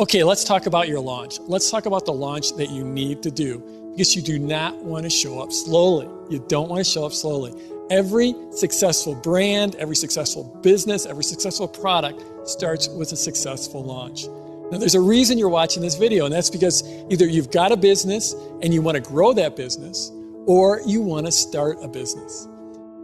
Okay, let's talk about your launch. Let's talk about the launch that you need to do because you do not want to show up slowly. You don't want to show up slowly. Every successful brand, every successful business, every successful product starts with a successful launch. Now, there's a reason you're watching this video, and that's because either you've got a business and you want to grow that business, or you want to start a business.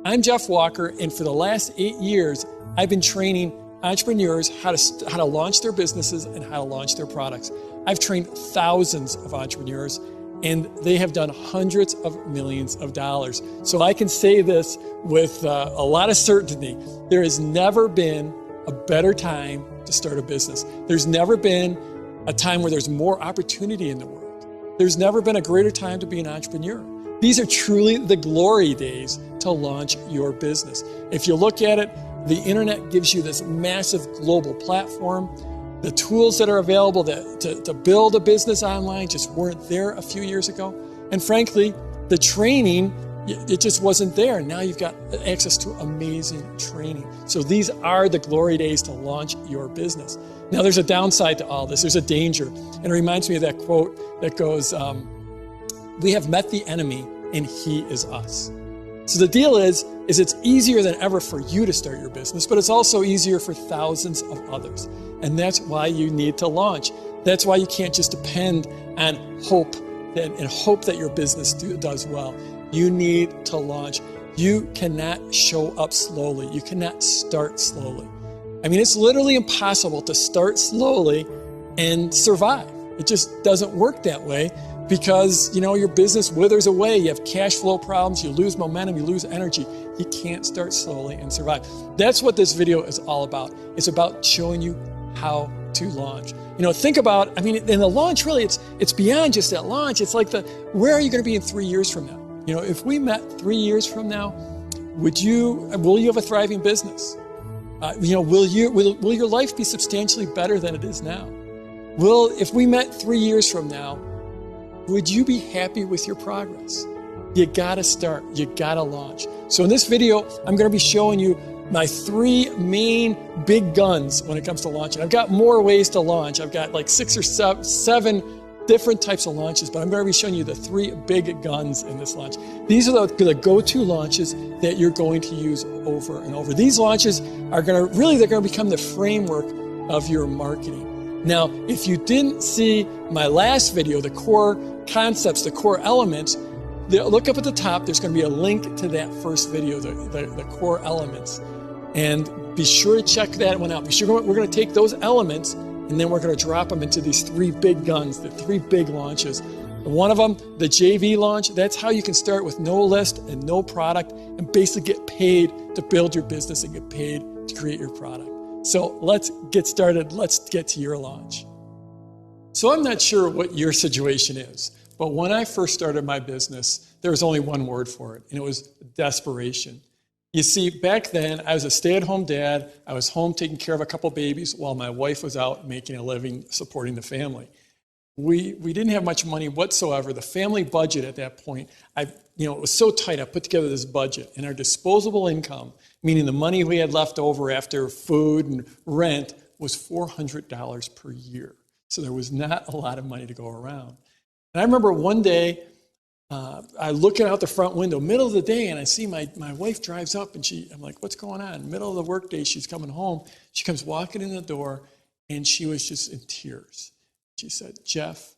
I'm Jeff Walker, and for the last 8 years, I've been training entrepreneurs how to launch their businesses and how to launch their products. I've trained thousands of entrepreneurs, and they have done hundreds of millions of dollars. So I can say this with a lot of certainty. There has never been a better time to start a business. There's never been a time where there's more opportunity in the world. There's never been a greater time to be an entrepreneur. These are truly the glory days to launch your business. If you look at it, the internet gives you this massive global platform. The tools that are available to build a business online just weren't there a few years ago. And frankly, the training, it just wasn't there. Now you've got access to amazing training. So these are the glory days to launch your business. Now there's a downside to all this. There's a danger. And it reminds me of that quote that goes, we have met the enemy and he is us. So the deal is it's easier than ever for you to start your business, but it's also easier for thousands of others. And that's why you need to launch. That's why you can't just depend on hope and hope that your business does well. You need to launch. You cannot show up slowly. You cannot start slowly. I mean, it's literally impossible to start slowly and survive. It just doesn't work that way. Because, your business withers away, you have cash flow problems, you lose momentum, you lose energy. You can't start slowly and survive. That's what this video is all about. It's about showing you how to launch. Think about, in the launch, really, it's beyond just that launch. It's like where are you going to be in 3 years from now? If we met 3 years from now, will you have a thriving business? Will your life be substantially better than it is now? If we met 3 years from now, would you be happy with your progress? You gotta start, you gotta launch. So in this video, I'm gonna be showing you my 3 main big guns when it comes to launching. I've got more ways to launch. I've got like 6 or 7 different types of launches, but I'm gonna be showing you the 3 big guns in this launch. These are the go-to launches that you're going to use over and over. These launches are they're gonna become the framework of your marketing. Now, if you didn't see my last video, the core concepts, the core elements, look up at the top. There's going to be a link to that first video, the core elements. And be sure to check that one out. We're going to take those elements and then we're going to drop them into these 3 big guns, the 3 big launches. One of them, the JV launch, that's how you can start with no list and no product and basically get paid to build your business and get paid to create your product. So let's get started. Let's get to your launch. So I'm not sure what your situation is, but when I first started my business, there was only one word for it, and it was desperation. You see, back then, I was a stay-at-home dad. I was home taking care of a couple babies while my wife was out making a living, supporting the family. We didn't have much money whatsoever. The family budget at that point, it was so tight. I put together this budget, and our disposable income, meaning the money we had left over after food and rent, was $400 per year. So there was not a lot of money to go around. And I remember one day, I looking out the front window, middle of the day, and I see my wife drives up, and I'm like, what's going on? Middle of the workday, she's coming home. She comes walking in the door, and she was just in tears. She said, Jeff,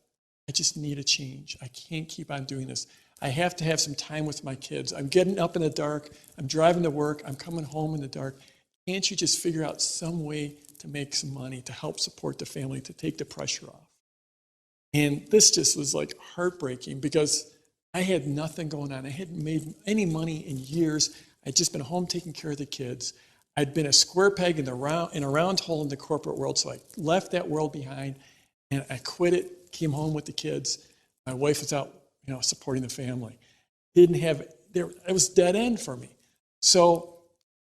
I just need a change. I can't keep on doing this. I have to have some time with my kids. I'm getting up in the dark. I'm driving to work. I'm coming home in the dark. Can't you just figure out some way to make some money to help support the family, to take the pressure off? And this just was like heartbreaking because I had nothing going on. I hadn't made any money in years. I'd just been home taking care of the kids. I'd been a square peg in a round hole in the corporate world. So I left that world behind and I quit it, came home with the kids. My wife was out, supporting the family. It was dead end for me. So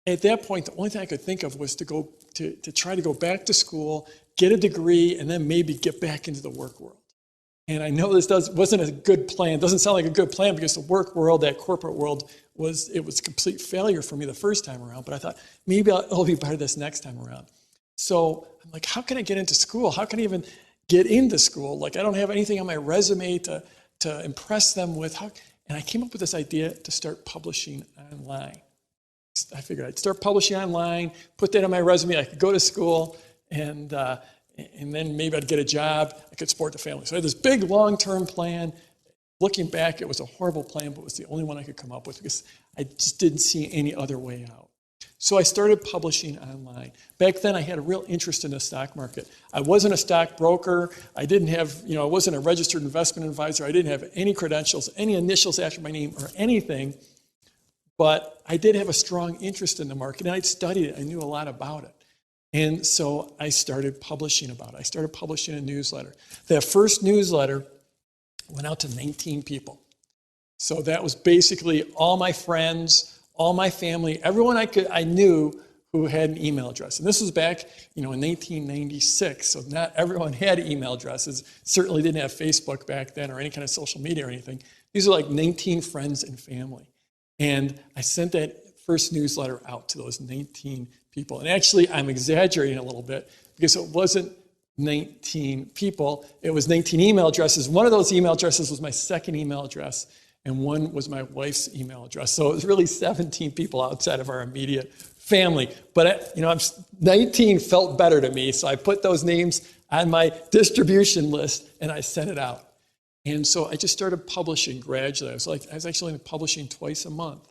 at that point, the only thing I could think of was to try to go back to school, get a degree, and then maybe get back into the work world. And I know this wasn't a good plan. It doesn't sound like a good plan because the work world, that corporate world, was a complete failure for me the first time around. But I thought, maybe it'll be better this next time around. So I'm like, how can I get into school? How can I even get into school. Like I don't have anything on my resume to impress them with. And I came up with this idea to start publishing online. I figured I'd start publishing online, put that on my resume. I could go to school, and then maybe I'd get a job. I could support the family. So I had this big long-term plan. Looking back, it was a horrible plan, but it was the only one I could come up with because I just didn't see any other way out. So I started publishing online. Back then, I had a real interest in the stock market. I wasn't a stockbroker. I didn't have, I wasn't a registered investment advisor. I didn't have any credentials, any initials after my name or anything. But I did have a strong interest in the market, and I'd studied it. I knew a lot about it. And so I started publishing about it. I started publishing a newsletter. That first newsletter went out to 19 people. So that was basically all my friends, all my family, everyone I knew who had an email address. And this was back, in 1996. So not everyone had email addresses. Certainly didn't have Facebook back then or any kind of social media or anything. These are like 19 friends and family. And I sent that first newsletter out to those 19 people. And actually, I'm exaggerating a little bit because it wasn't 19 people. It was 19 email addresses. One of those email addresses was my second email address, and one was my wife's email address. So it was really 17 people outside of our immediate family. But 19 felt better to me, so I put those names on my distribution list, and I sent it out. And so I just started publishing gradually. I was actually publishing twice a month.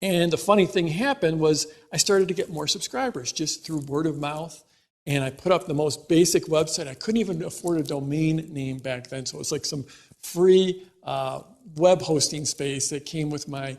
And the funny thing happened was I started to get more subscribers just through word of mouth. And I put up the most basic website. I couldn't even afford a domain name back then. So it was like some free web hosting space that came with my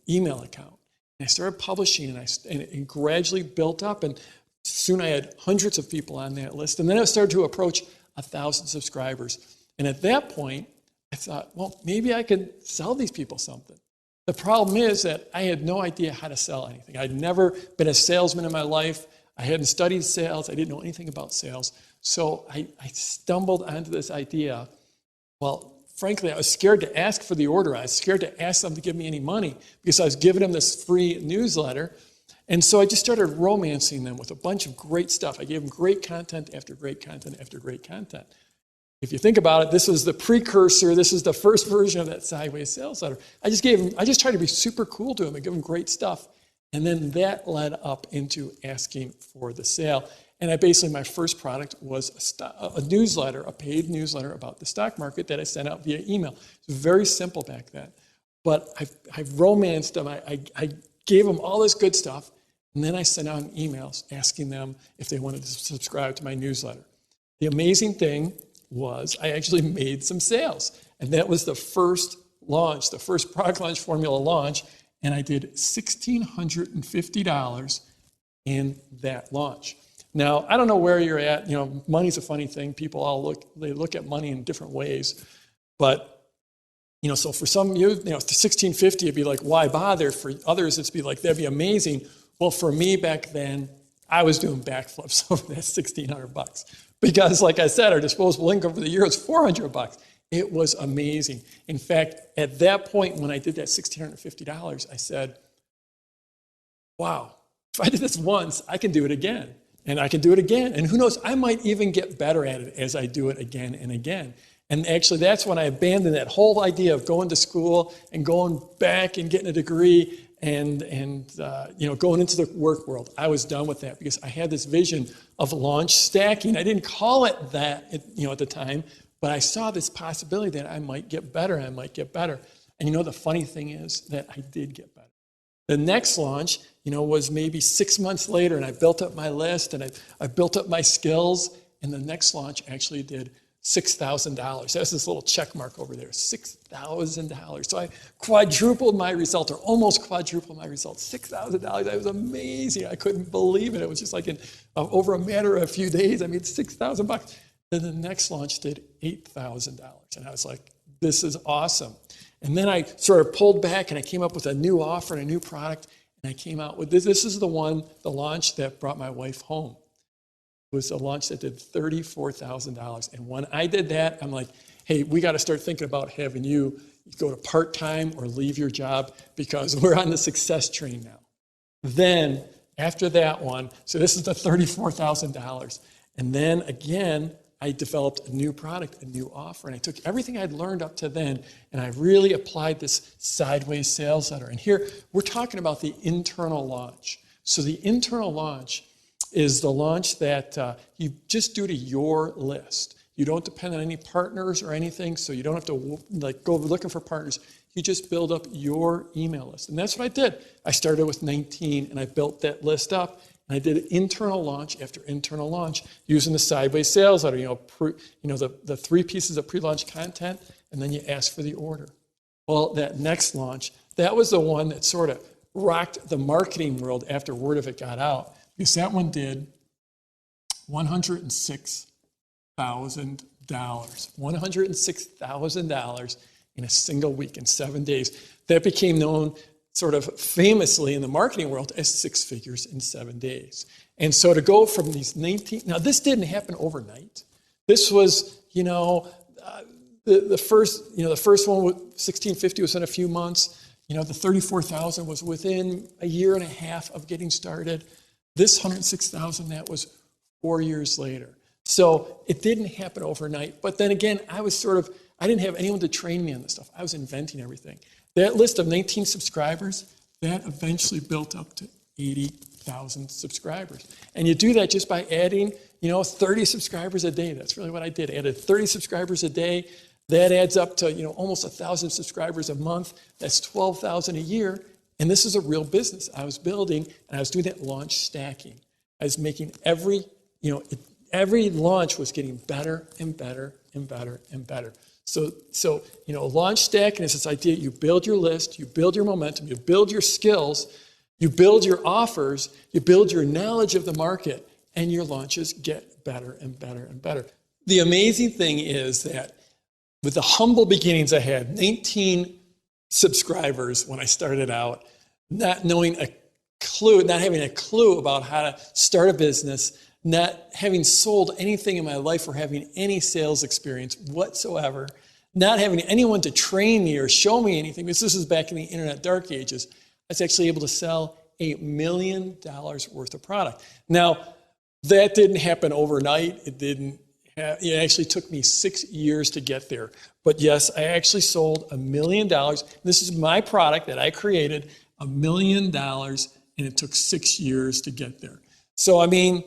email account. And I started publishing, and it gradually built up. And soon I had hundreds of people on that list. And then it started to approach 1,000 subscribers. And at that point, I thought, well, maybe I could sell these people something. The problem is that I had no idea how to sell anything. I'd never been a salesman in my life. I hadn't studied sales. I didn't know anything about sales. So I stumbled onto this idea. Well, frankly, I was scared to ask for the order. I was scared to ask them to give me any money because I was giving them this free newsletter. And so I just started romancing them with a bunch of great stuff. I gave them great content after great content after great content. If you think about it, this was the precursor. This is the first version of that sideways sales letter. I just tried to be super cool to them and give them great stuff. And then that led up into asking for the sale. And my first product was a newsletter, a paid newsletter about the stock market that I sent out via email. It was very simple back then. But I romanced them. I gave them all this good stuff. And then I sent out emails asking them if they wanted to subscribe to my newsletter. The amazing thing was I actually made some sales. And that was the first launch, the first product launch formula launch. And I did $1,650 in that launch. Now, I don't know where you're at. Money's a funny thing. People look at money in different ways. But, so for some of you, $1,650 it'd be like, why bother? For others, it'd be like, that'd be amazing. Well, for me back then, I was doing backflips over that $1,600 because, like I said, our disposable income for the year was $400. It was amazing. In fact, at that point when I did that $1,650, I said, wow, if I did this once, I can do it again. And I can do it again. And who knows, I might even get better at it as I do it again and again. And actually, that's when I abandoned that whole idea of going to school and going back and getting a degree and going into the work world. I was done with that because I had this vision of launch stacking. I didn't call it that at the time, but I saw this possibility that I might get better. And the funny thing is that I did get better. The next launch, was maybe 6 months later, and I built up my list and I built up my skills. And the next launch actually did $6,000. That's this little check mark over there, $6,000. So I quadrupled my result, or almost quadrupled my result. $6,000. That was amazing. I couldn't believe it. It was just like over a matter of a few days, I made $6,000. Then the next launch did $8,000. And I was like, this is awesome. And then I sort of pulled back and I came up with a new offer and a new product. And I came out with this. This is the launch that brought my wife home. It was a launch that did $34,000. And when I did that, I'm like, hey, we got to start thinking about having you go to part-time or leave your job because we're on the success train now. Then after that one, so this is the $34,000. And then again, I developed a new product, a new offer, and I took everything I'd learned up to then, and I really applied this sideways sales letter. And here, we're talking about the internal launch. So the internal launch is the launch that you just do to your list. You don't depend on any partners or anything, so you don't have to go looking for partners. You just build up your email list. And that's what I did. I started with 19, and I built that list up. And I did internal launch after internal launch using the sideways sales letter, the 3 pieces of pre-launch content, and then you ask for the order. Well, that next launch, that was the one that sort of rocked the marketing world after word of it got out, because that one did $106,000. $106,000 in a single week, in 7 days. That became known sort of famously in the marketing world as 6 figures in 7 days. And so to go from these 19, now this didn't happen overnight. This was, the first one with 1650 was in a few months. The 34,000 was within a year and a half of getting started. This 106,000, that was 4 years later. So it didn't happen overnight. But then again, I didn't have anyone to train me on this stuff. I was inventing everything. That list of 19 subscribers, that eventually built up to 80,000 subscribers. And you do that just by adding, 30 subscribers a day. That's really what I did. I added 30 subscribers a day. That adds up to, almost 1,000 subscribers a month. That's 12,000 a year. And this is a real business I was building, and I was doing that launch stacking. I was making every launch was getting better and better and better and better. So launch stacking is this idea: you build your list, you build your momentum, you build your skills, you build your offers, you build your knowledge of the market, and your launches get better and better and better. The amazing thing is that with the humble beginnings I had, 19 subscribers when I started out, not having a clue about how to start a business, not having sold anything in my life or having any sales experience whatsoever, not having anyone to train me or show me anything, because this is back in the internet dark ages, I was actually able to sell $1 million worth of product. Now, that didn't happen overnight. It actually took me 6 years to get there. But yes, I actually sold $1 million. This is my product that I created, $1 million, and it took 6 years to get there. So, again,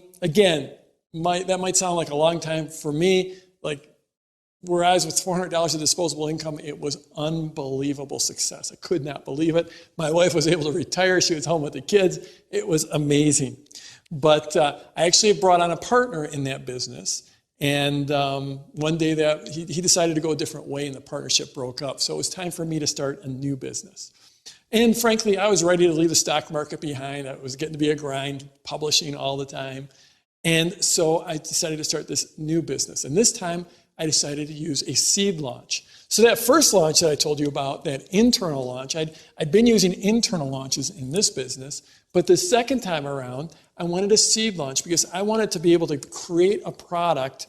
that might sound like a long time. For me, where I was with $400 of disposable income, it was unbelievable success. I could not believe it. My wife was able to retire. She was home with the kids. It was amazing. But I actually brought on a partner in that business. And one day that he decided to go a different way, and the partnership broke up. So it was time for me to start a new business. And frankly, I was ready to leave the stock market behind. It was getting to be a grind, publishing all the time. And so I decided to start this new business. And this time, I decided to use a seed launch. So that first launch that I told you about, that internal launch, I'd been using internal launches in this business. But the second time around, I wanted a seed launch because I wanted to be able to create a product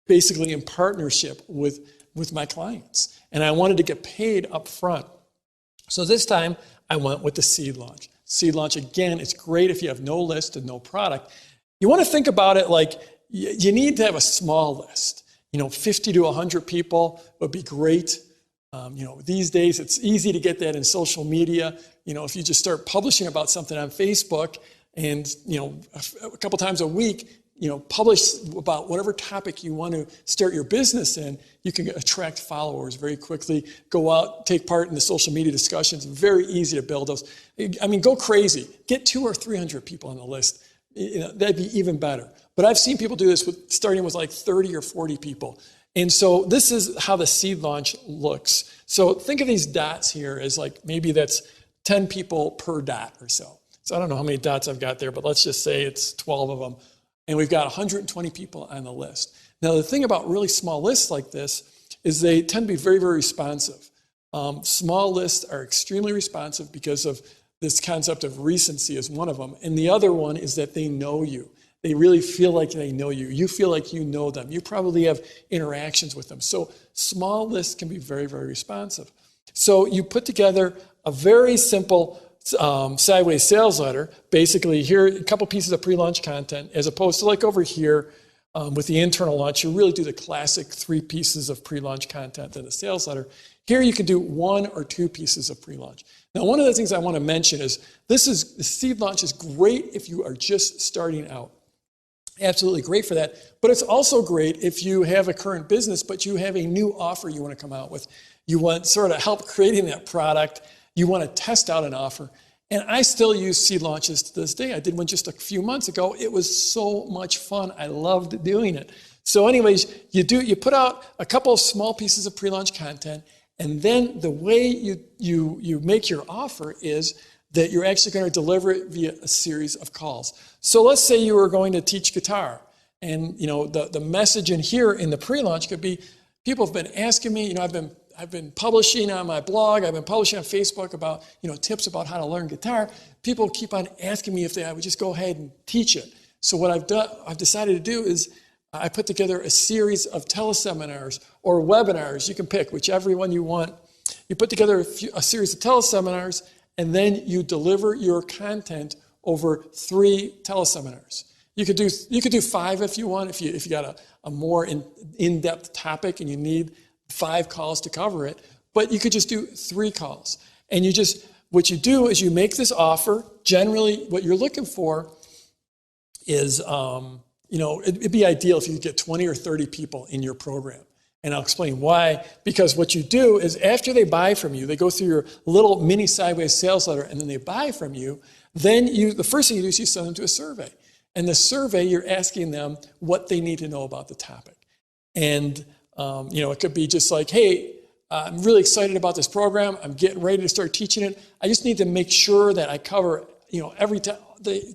basically in partnership with my clients. And I wanted to get paid up front. So this time, I went with the seed launch. Seed launch, again, it's great if you have no list and no product. You want to think about it like you need to have a small list. 50 to 100 people would be great. These days, it's easy to get that in social media. If you just start publishing about something on Facebook and, a couple times a week, publish about whatever topic you want to start your business in, you can attract followers very quickly. Go out, take part in the social media discussions. Very easy to build those. Go crazy. Get 200 or 300 people on the list. That'd be even better. But I've seen people do this starting with 30 or 40 people. And so this is how the seed launch looks. So think of these dots here as maybe that's 10 people per dot or so. So I don't know how many dots I've got there, but let's just say it's 12 of them. And we've got 120 people on the list. Now, the thing about really small lists like this is they tend to be very, very responsive. Small lists are extremely responsive because of this concept of recency is one of them. And the other one is that they know you. They really feel like they know you. You feel like you know them. You probably have interactions with them. So small lists can be very, very responsive. So you put together a very simple sideways sales letter. Basically, here, a couple pieces of pre-launch content, as opposed to over here, with the internal launch, you really do the classic 3 pieces of pre-launch content in the sales letter. Here you can do 1 or 2 pieces of pre-launch. Now, one of the things I want to mention is the seed launch is great if you are just starting out. Absolutely great for that. But it's also great if you have a current business, but you have a new offer you want to come out with. You want sort of help creating that product. You want to test out an offer. And I still use seed launches to this day. I did one just a few months ago. It was so much fun. I loved doing it. So anyways, you put out a couple of small pieces of pre-launch content, and then the way you make your offer is that you're actually going to deliver it via a series of calls. So let's say you were going to teach guitar, and the message in here in the pre-launch could be, people have been asking me, I've been publishing on my blog, I've been publishing on Facebook about tips about how to learn guitar. People keep on asking me if I would just go ahead and teach it. So what I've decided to do is I put together a series of teleseminars or webinars. You can pick whichever one you want. You put together a series of teleseminars, and then you deliver your content over 3 teleseminars. You could do 5 if you want, if you got a more in-depth topic and you need 5 calls to cover it, but you could just do 3 calls. And what you do is you make this offer. Generally, what you're looking for is, it'd be ideal if you could get 20 or 30 people in your program. And I'll explain why. Because what you do is after they buy from you, they go through your little mini sideways sales letter, and then they buy from you, then the first thing you do is you send them to a survey. And the survey, you're asking them what they need to know about the topic. And it could be just like, hey, I'm really excited about this program. I'm getting ready to start teaching it. I just need to make sure that I cover,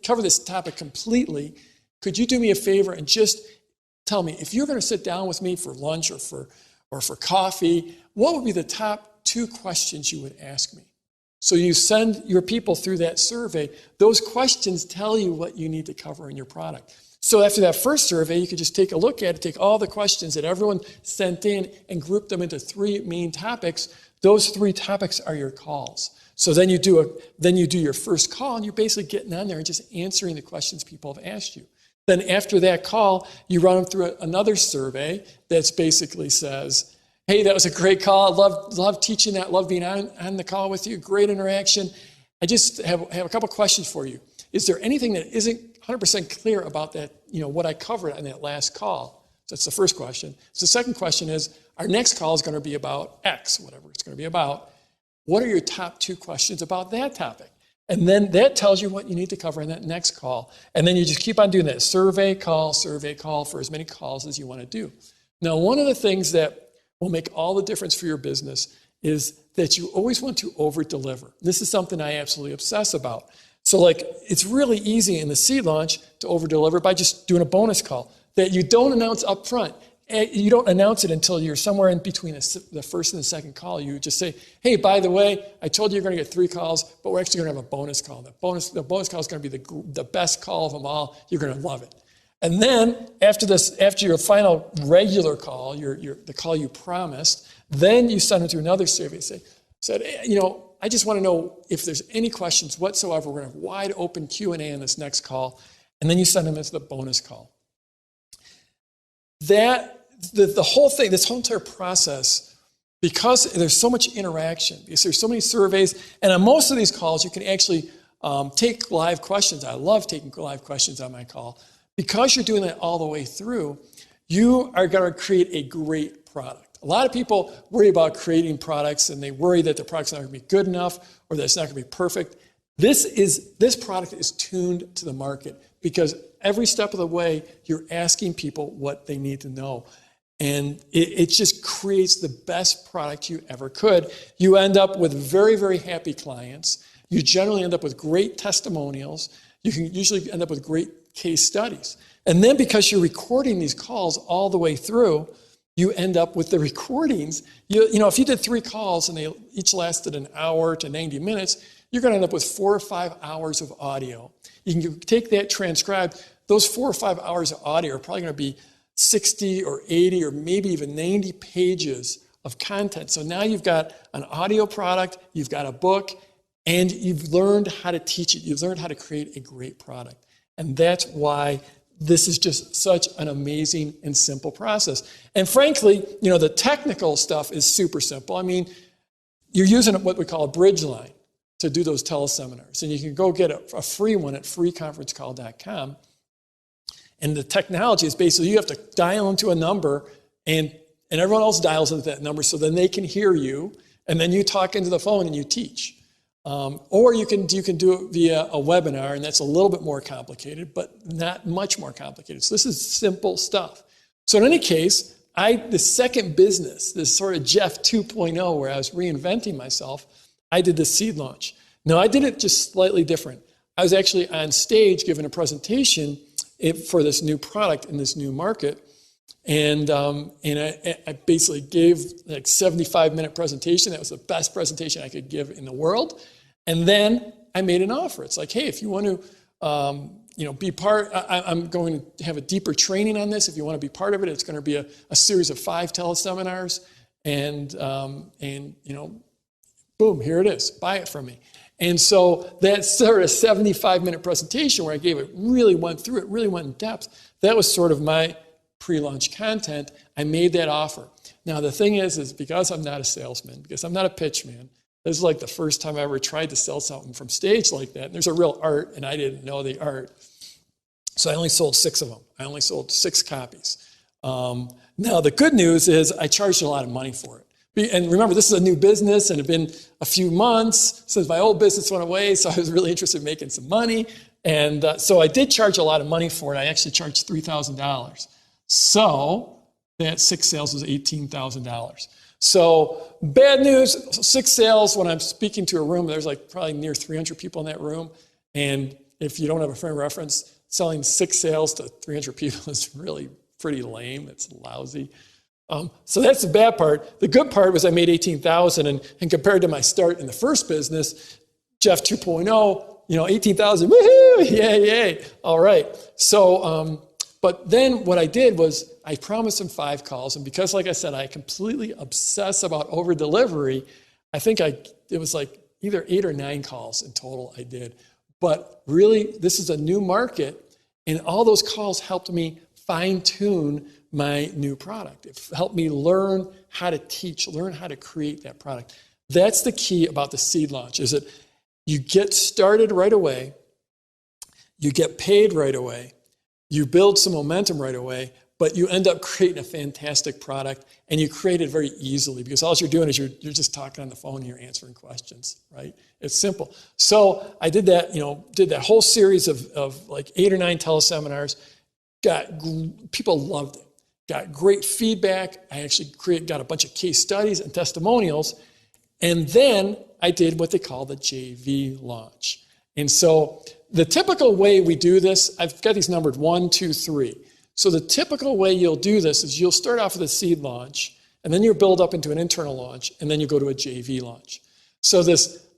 cover this topic completely. Could you do me a favor and just tell me, if you're going to sit down with me for lunch or for coffee, what would be the top 2 questions you would ask me? So you send your people through that survey. Those questions tell you what you need to cover in your product. So after that first survey, you could just take a look at it, take all the questions that everyone sent in and group them into 3 main topics. Those 3 topics are your calls. So then you do your first call, and you're basically getting on there and just answering the questions people have asked you. Then after that call, you run them through another survey that basically says, hey, that was a great call. Love teaching that. Love being on the call with you. Great interaction. I just have a couple questions for you. Is there anything that isn't 100% clear about that, what I covered on that last call? So that's the first question. So the second question is, our next call is going to be about X, whatever it's going to be about. What are your top 2 questions about that topic? And then that tells you what you need to cover in that next call. And then you just keep on doing that survey call for as many calls as you want to do. Now, one of the things that will make all the difference for your business is that you always want to over-deliver. This is something I absolutely obsess about. So it's really easy in the seed launch to over-deliver by just doing a bonus call that you don't announce up front. You don't announce it until you're somewhere in between the first and the second call. You just say, hey, by the way, I told you you're going to get 3 calls, but we're actually going to have a bonus call. The bonus call is going to be the best call of them all. You're going to love it. And then after your final regular call, the call you promised, then you send them to another survey. I just want to know if there's any questions whatsoever. We're going to have wide open Q&A on this next call. And then you send them into the bonus call. The whole thing, this whole entire process, because there's so much interaction, because there's so many surveys, and on most of these calls, you can actually take live questions. I love taking live questions on my call. Because you're doing that all the way through, you are going to create a great product. A lot of people worry about creating products, and they worry that the product's not going to be good enough or that it's not going to be perfect. This product is tuned to the market because every step of the way, you're asking people what they need to know. And it just creates the best product you ever could. You end up with very, very happy clients. You generally end up with great testimonials. You can usually end up with great case studies. And then because you're recording these calls all the way through, you end up with the recordings. If you did 3 calls and they each lasted an hour to 90 minutes, you're going to end up with 4 or 5 hours of audio. You can take that transcribed. Those 4 or 5 hours of audio are probably going to be 60 or 80 or maybe even 90 pages of content. So now you've got an audio product, you've got a book, and you've learned how to teach it. You've learned how to create a great product. And that's why this is just such an amazing and simple process. And frankly, the technical stuff is super simple. I mean, you're using what we call a bridge line to do those teleseminars. And you can go get a free one at freeconferencecall.com. And the technology is basically you have to dial into a number and everyone else dials into that number so then they can hear you. And then you talk into the phone and you teach. Or you can do it via a webinar, and that's a little bit more complicated, but not much more complicated. So this is simple stuff. So in any case, the second business, this sort of Jeff 2.0, where I was reinventing myself, I did the seed launch. Now, I did it just slightly different. I was actually on stage giving a presentation for this new product in this new market. And I basically gave like 75-minute presentation. That was the best presentation I could give in the world. And then I made an offer. It's like, hey, if you want to, be part, I'm going to have a deeper training on this. If you want to be part of it, it's going to be a series of 5 teleseminars. And boom, here it is. Buy it from me. And so that sort of 75-minute presentation where I gave it, really went through it, really went in depth. That was sort of my pre-launch content. I made that offer. Now, the thing is because I'm not a salesman, because I'm not a pitch man, this is like the first time I ever tried to sell something from stage like that. And there's a real art, and I didn't know the art. So I only sold 6 of them. I only sold 6 copies. Now, the good news is I charged a lot of money for it. And remember, this is a new business, and it had been a few months since my old business went away, so I was really interested in making some money. And so I did charge a lot of money for it. I actually charged $3,000. So that 6 sales was $18,000. So bad news, 6 sales when I'm speaking to a room, there's like probably near 300 people in that room. And if you don't have a frame of reference, selling 6 sales to 300 people is really pretty lame. It's lousy. So that's the bad part. The good part was I made $18,000, and compared to my start in the first business, Jeff 2.0, 18,000, woohoo, yay. All right. So, but then what I did was I promised him 5 calls. And because, like I said, I completely obsess about over delivery, I think it was like either 8 or 9 calls in total I did. But really, this is a new market. And all those calls helped me fine tune my new product. It helped me learn how to teach, learn how to create that product. That's the key about the seed launch, is that you get started right away, you get paid right away, you build some momentum right away, but you end up creating a fantastic product, and you create it very easily because all you're doing is you're just talking on the phone and you're answering questions, right? It's simple. So I did that, did that whole series of like 8 or 9 teleseminars. People loved it. Got great feedback. I actually got a bunch of case studies and testimonials. And then I did what they call the JV launch. And so the typical way we do this, I've got these numbered 1, 2, 3. So the typical way you'll do this is you'll start off with a seed launch, and then you build up into an internal launch, and then you go to a JV launch. So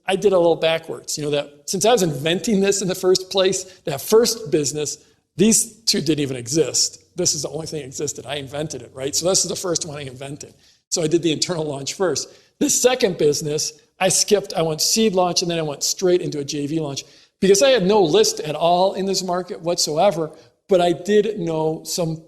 I did a little backwards. That since I was inventing this in the first place, that first business, these 2 didn't even exist. This is the only thing that existed. I invented it, right? So this is the first one I invented. So I did the internal launch first. This second business, I went seed launch, and then I went straight into a JV launch because I had no list at all in this market whatsoever, but I did know some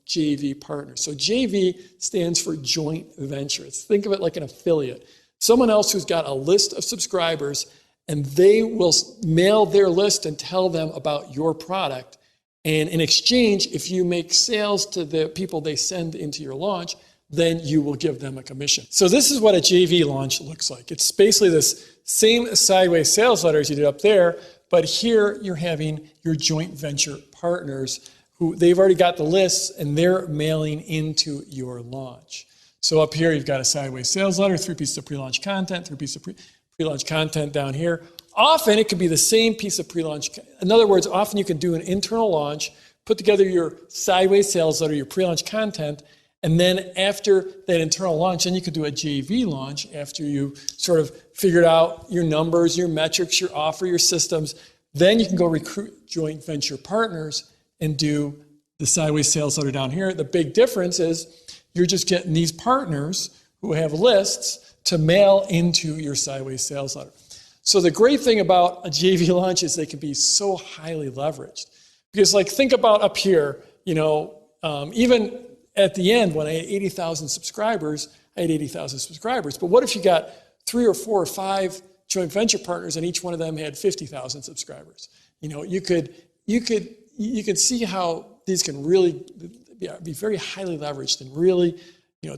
JV partners. So JV stands for joint venture. Think of it like an affiliate. Someone else who's got a list of subscribers, and they will mail their list and tell them about your product. And in exchange, if you make sales to the people they send into your launch, then you will give them a commission. So this is what a JV launch looks like. It's basically this same sideways sales letter as you did up there, but here you're having your joint venture partners who they've already got the lists and they're mailing into your launch. So up here, you've got a sideways sales letter, 3 pieces of pre-launch content, 3 pieces of pre-launch content down here. Often it could be the same piece of pre-launch. In other words, often you can do an internal launch, put together your sideways sales letter, your pre-launch content, and then after that internal launch, then you could do a JV launch after you sort of figured out your numbers, your metrics, your offer, your systems. Then you can go recruit joint venture partners and do the sideways sales letter down here. The big difference is you're just getting these partners who have lists to mail into your sideways sales letter. So the great thing about a JV launch is they can be so highly leveraged Because like, think about up here, even at the end when I had 80,000 subscribers, I had 80,000 subscribers. But what if you got 3 or 4 or 5 joint venture partners and each one of them had 50,000 subscribers? You could see how these can really be very highly leveraged and really,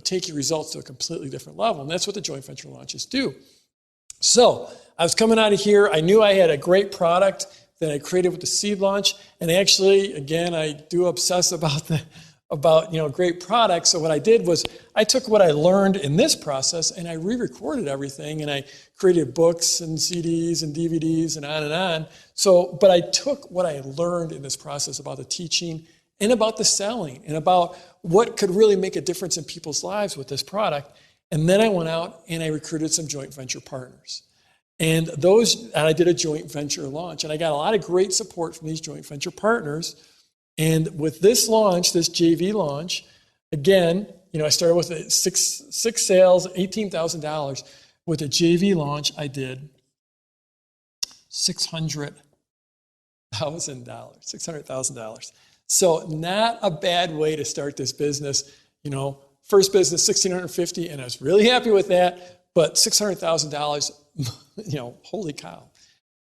take your results to a completely different level. And that's what the joint venture launches do. So I was coming out of here. I knew I had a great product that I created with the seed launch. And actually, again, I do obsess about great products. So what I did was I took what I learned in this process and I re-recorded everything, and I created books and CDs and DVDs and on and on. But I took what I learned in this process about the teaching and about the selling and about what could really make a difference in people's lives with this product. And then I went out and I recruited some joint venture partners. And I did a joint venture launch, and I got a lot of great support from these joint venture partners. And with this launch, this JV launch, again, I started with six sales, $18,000. With a JV launch, I did $600,000. So not a bad way to start this business. First business, $1,650, and I was really happy with that. But $600,000, holy cow.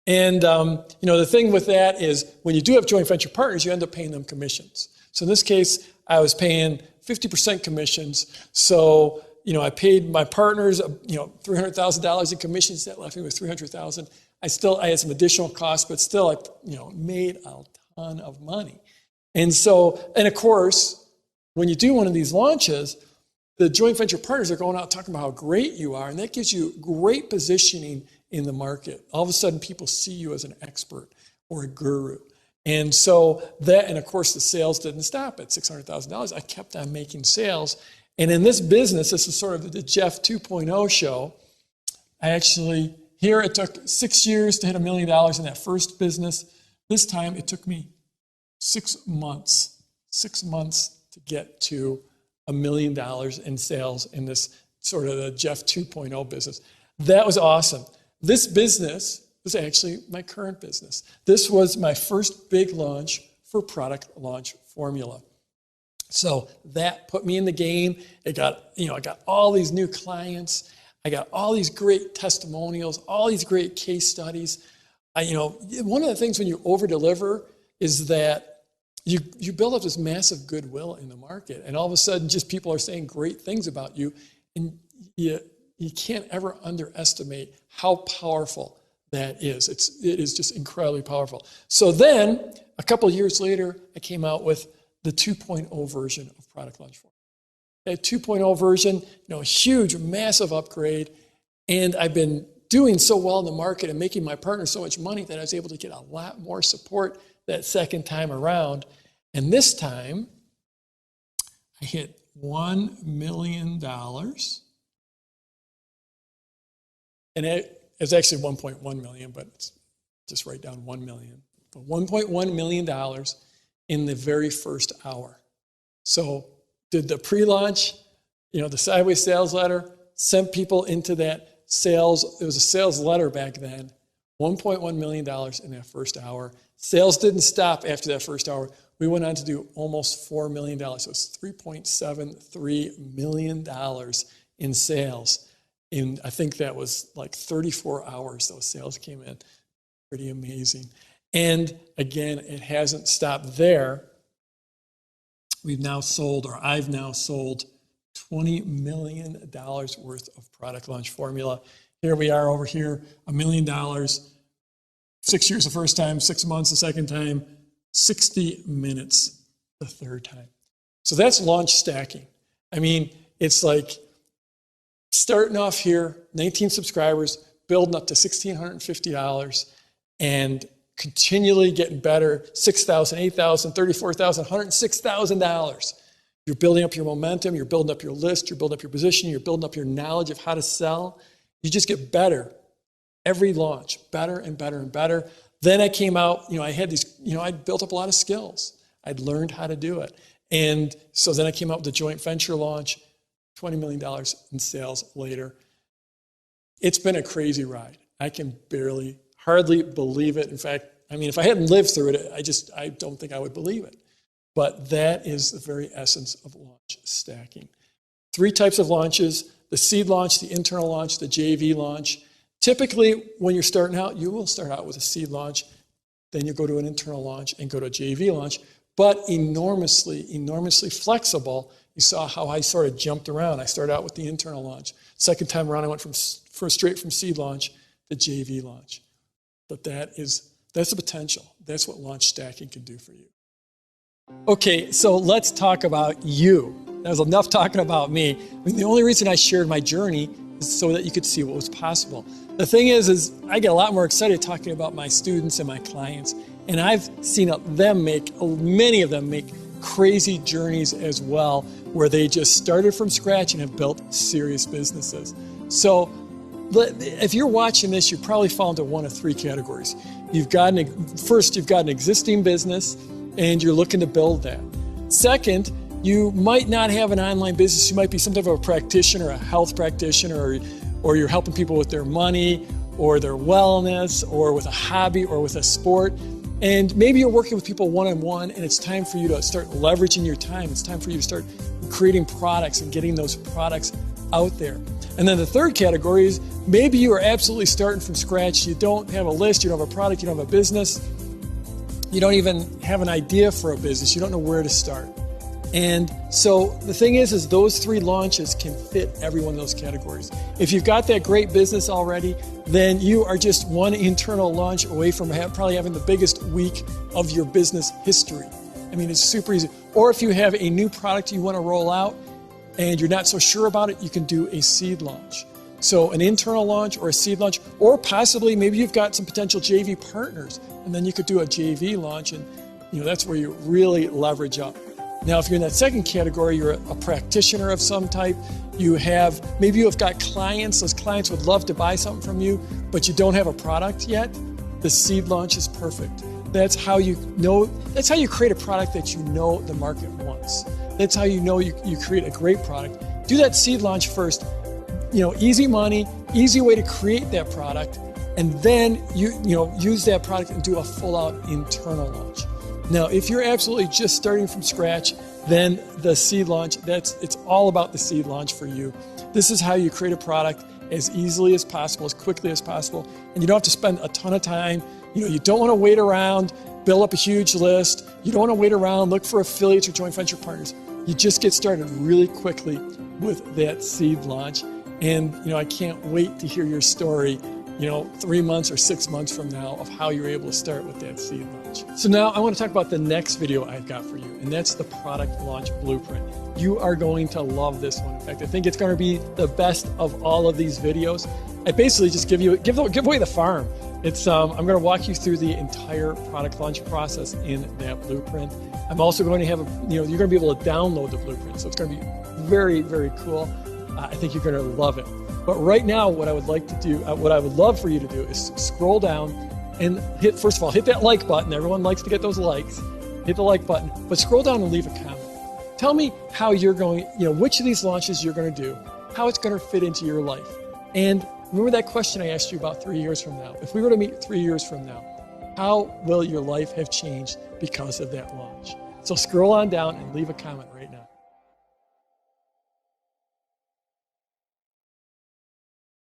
And, the thing with that is when you do have joint venture partners, you end up paying them commissions. So in this case, I was paying 50% commissions. So, I paid my partners, $300,000 in commissions. That left me with $300,000. I had some additional costs, but still, I, made a ton of money. And of course, when you do one of these launches, the joint venture partners are going out talking about how great you are, and that gives you great positioning in the market. All of a sudden, people see you as an expert or a guru. And of course, the sales didn't stop at $600,000. I kept on making sales. And in this business, this is sort of the Jeff 2.0 show. It took 6 years to hit $1 million in that first business. This time, it took me 6 months to get to $1 million in sales in this sort of the Jeff 2.0 business. That was awesome. This business was actually my current business. This was my first big launch for Product Launch Formula. So that put me in the game. I got all these new clients. I got all these great testimonials, all these great case studies. One of the things when you over-deliver is that you build up this massive goodwill in the market, and all of a sudden, just people are saying great things about you, and you can't ever underestimate how powerful that is. It is just incredibly powerful. So then, a couple of years later, I came out with the 2.0 version of Product Launch Formula. That 2.0 version, huge, massive upgrade, and I've been doing so well in the market and making my partners so much money that I was able to get a lot more support that second time around. And this time, I hit $1 million. And it was actually 1.1 million, but it's just write down 1 million. But $1.1 million in the very first hour. So did the pre-launch, the sideways sales letter, sent people into that sales. It was a sales letter back then. $1.1 million in that first hour. Sales didn't stop after that first hour. We went on to do almost $4 million. So it's $3.73 million in sales. And I think that was like 34 hours those sales came in. Pretty amazing. And again, it hasn't stopped there. I've now sold $20 million worth of Product Launch Formula. Here we are over here, $1 million, 6 years the first time, 6 months the second time, 60 minutes the third time. So that's launch stacking. I mean, it's like starting off here, 19 subscribers, building up to $1,650, and continually getting better, $6,000, $8,000, $34,000, $106,000. You're building up your momentum, you're building up your list, you're building up your position, you're building up your knowledge of how to sell. You just get better every launch, better and better and better. Then I came out, I had these, I'd built up a lot of skills. I'd learned how to do it. And so then I came out with the joint venture launch, $20 million in sales later. It's been a crazy ride. I can hardly believe it. In fact, I mean, if I hadn't lived through it, I don't think I would believe it. But that is the very essence of launch stacking. 3 types of launches: the seed launch, the internal launch, the JV launch. Typically, when you're starting out, you will start out with a seed launch, then you go to an internal launch and go to a JV launch, but enormously flexible. You saw how I sort of jumped around. I started out with the internal launch. Second time around, I went straight from seed launch to JV launch. But that's the potential. That's what launch stacking can do for you. Okay, so let's talk about you. That was enough talking about me. I mean, the only reason I shared my journey is so that you could see what was possible. The thing is I get a lot more excited talking about my students and my clients, and I've seen many of them make crazy journeys as well, where they just started from scratch and have built serious businesses. So if you're watching this, you probably fall into one of 3 categories. First, you've got an existing business and you're looking to build that. Second, you might not have an online business. You might be some type of a practitioner, a health practitioner, or you're helping people with their money or their wellness or with a hobby or with a sport. And maybe you're working with people one-on-one, and it's time for you to start leveraging your time. It's time for you to start creating products and getting those products out there. And then the third category is maybe you are absolutely starting from scratch. You don't have a list, you don't have a product, you don't have a business. You don't even have an idea for a business. You don't know where to start. And so the thing is those 3 launches can fit every one of those categories. If you've got that great business already, then you are just one internal launch away from probably having the biggest week of your business history. I mean, it's super easy. Or if you have a new product you want to roll out and you're not so sure about it, you can do a seed launch. So an internal launch or a seed launch, or possibly maybe you've got some potential JV partners, and then you could do a JV launch, and that's where you really leverage up. Now, if you're in that second category, you're a practitioner of some type. Maybe you have got clients. Those clients would love to buy something from you, but you don't have a product yet. The seed launch is perfect. That's how you create a product that you know the market wants. That's how you create a great product. Do that seed launch first. Easy money, easy way to create that product, and then use that product and do a full-out internal launch. Now, if you're absolutely just starting from scratch, then the seed launch, it's all about the seed launch for you. This is how you create a product as easily as possible, as quickly as possible, and you don't have to spend a ton of time. You don't want to wait around, build up a huge list. You don't want to wait around, look for affiliates or joint venture partners. You just get started really quickly with that seed launch. And I can't wait to hear your story, 3 months or 6 months from now, of how you're able to start with that seed launch. So now I want to talk about the next video I've got for you, and that's the product launch blueprint. You are going to love this one. In fact, I think it's going to be the best of all of these videos. I basically just give away the farm. I'm going to walk you through the entire product launch process in that blueprint. I'm also going to have you're going to be able to download the blueprint, so it's going to be very, very cool. I think you're going to love it. But right now, what I would love for you to do is scroll down and first of all, hit that like button. Everyone likes to get those likes. Hit the like button, but scroll down and leave a comment. Tell me how you're going, which of these launches you're going to do, how it's going to fit into your life. And remember that question I asked you about 3 years from now. If we were to meet 3 years from now, how will your life have changed because of that launch? So scroll on down and leave a comment right now.